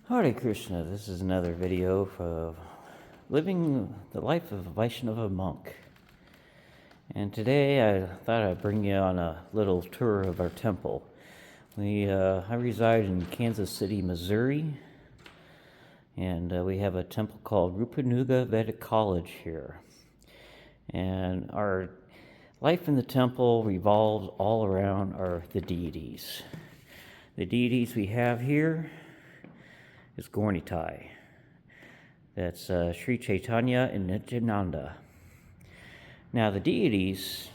Hare Krishna, this is another video of living the life of a Vaishnava monk. And today I thought I'd bring you on a little tour of our temple. I reside in Kansas City, Missouri, and we have a temple called Rupanuga Vedic College here. And our life in the temple revolves all around the deities. The deities we have here is Gornitai. That's Sri Chaitanya and Nityananda. Now the deities,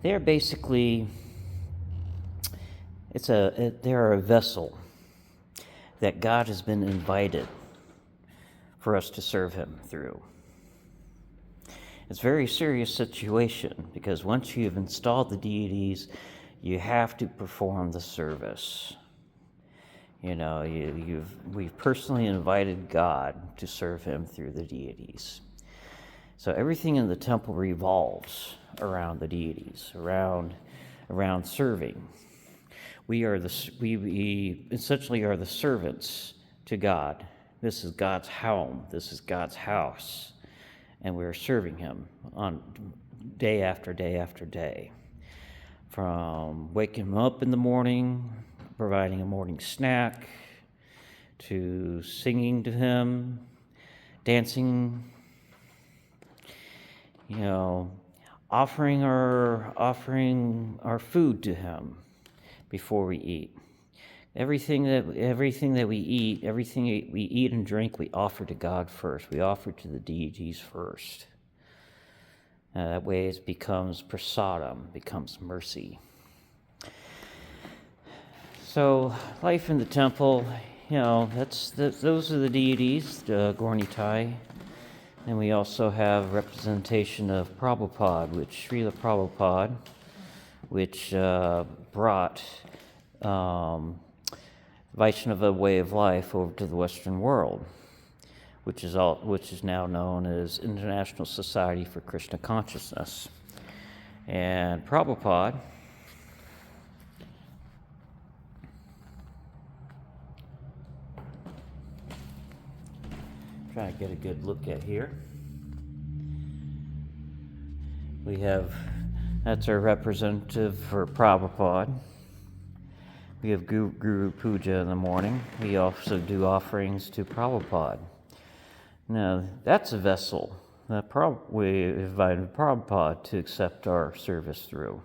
they're basically, they're a vessel that God has been invited for us to serve Him through. It's a very serious situation because once you've installed the deities, you have to perform the service. You know, we've personally invited God to serve Him through the deities. So everything in the temple revolves around the deities, around serving. We essentially are the servants to God. This is God's home. This is God's house, and we're serving Him on day after day after day. From waking Him up in the morning, providing a morning snack, to singing to Him, dancing, offering our food to Him before we eat. Everything that we eat and drink, we offer to God first. We offer to the deities first. That way it becomes prasadam, becomes mercy. So life in the temple, those are the deities, Gornitai. And we also have representation of Prabhupada, Srila Prabhupada, which brought Vaisnava way of life over to the Western world, which is now known as International Society for Krishna Consciousness. And Prabhupada try to get a good look at here. That's our representative for Prabhupada. We have Guru Puja in the morning. We also do offerings to Prabhupada. Now, that's a vessel that we invited Prabhupada to accept our service through.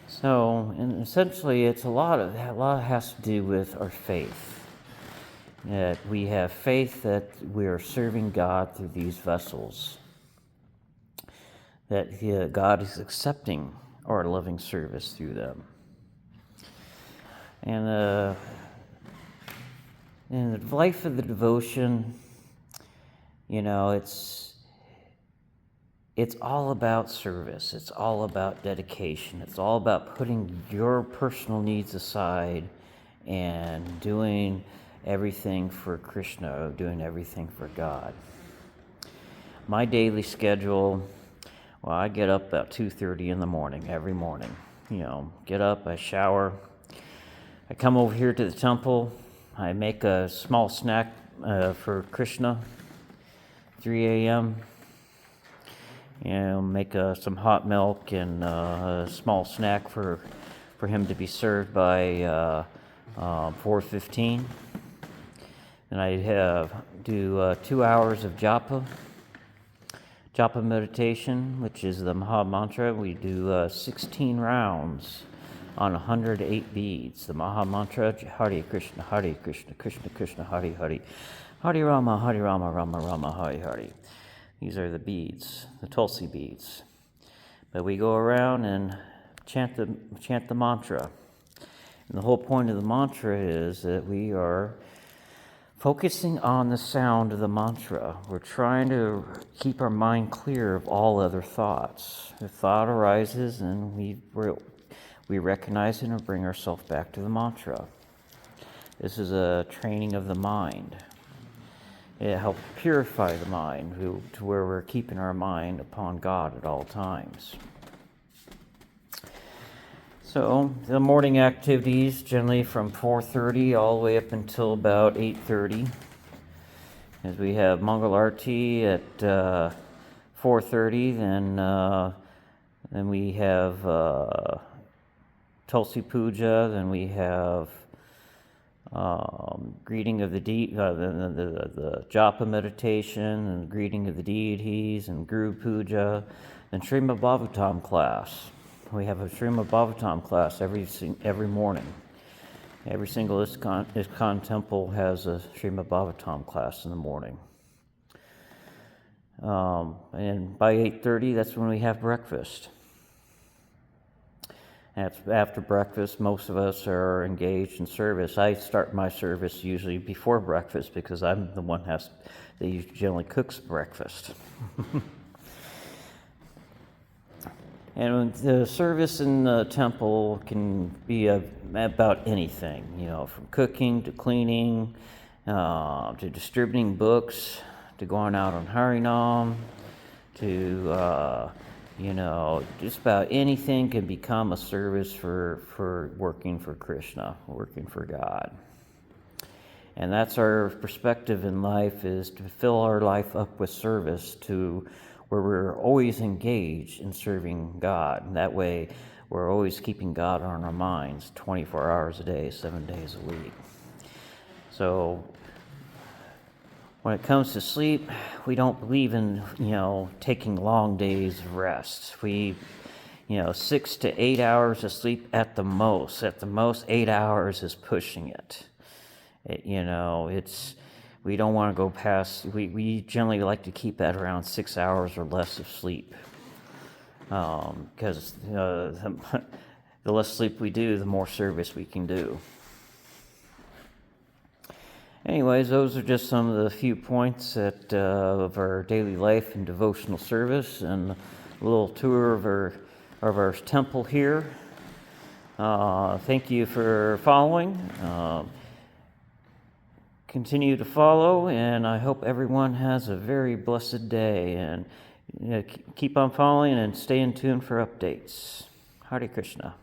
So, and essentially, it's a lot has to do with our faith. That we have faith that we are serving God through these vessels. That God is accepting our loving service through them. And in the life of the devotion, it's all about service. It's all about dedication. It's all about putting your personal needs aside and doing everything for Krishna, doing everything for God. My daily schedule, I get up about 2:30 in the morning, every morning. Get up, I shower, I come over here to the temple, I make a small snack for Krishna, 3 a.m., make some hot milk and a small snack for him to be served by 4:15. And I do 2 hours of japa meditation, which is the Maha Mantra. We do 16 rounds on 108 beads. The Maha Mantra, Hare Krishna, Krishna Krishna, Hare Hare, Hare Rama, Rama Rama, Hare Hare. These are the beads, the Tulsi beads. But we go around and chant the mantra. And the whole point of the mantra is that we are focusing on the sound of the mantra. We're trying to keep our mind clear of all other thoughts. If thought arises, and we recognize it and bring ourselves back to the mantra. This is a training of the mind. It helps purify the mind to where we're keeping our mind upon God at all times. So the morning activities generally from 4:30 all the way up until about 8:30. As we have Mangal Arti at 4:30, then we have Tulsi Puja, then we have greeting of the japa meditation, and greeting of the deities, and Guru Puja, and Srimad Bhagavatam class. We have a Srimad Bhagavatam class every morning. Every single ISKCON temple has a Srimad Bhagavatam class in the morning. And by 8:30, that's when we have breakfast. After breakfast, most of us are engaged in service. I start my service usually before breakfast because I'm the one that generally cooks breakfast. And the service in the temple can be about anything, from cooking to cleaning, to distributing books, to going out on Harinam, to, just about anything can become a service for working for Krishna, working for God. And that's our perspective in life, is to fill our life up with service to where we're always engaged in serving God. And that way, we're always keeping God on our minds 24 hours a day, 7 days a week. So when it comes to sleep, we don't believe in, taking long days of rest. 6 to 8 hours of sleep at the most. At the most, 8 hours is pushing it. We don't want to go past, we generally like to keep at around 6 hours or less of sleep. Because the less sleep we do, the more service we can do. Anyways, those are just some of the few points of our daily life and devotional service, and a little tour of our temple here. Thank you for following. Continue to follow, and I hope everyone has a very blessed day, and keep on following and stay in tune for updates. Hare Krishna.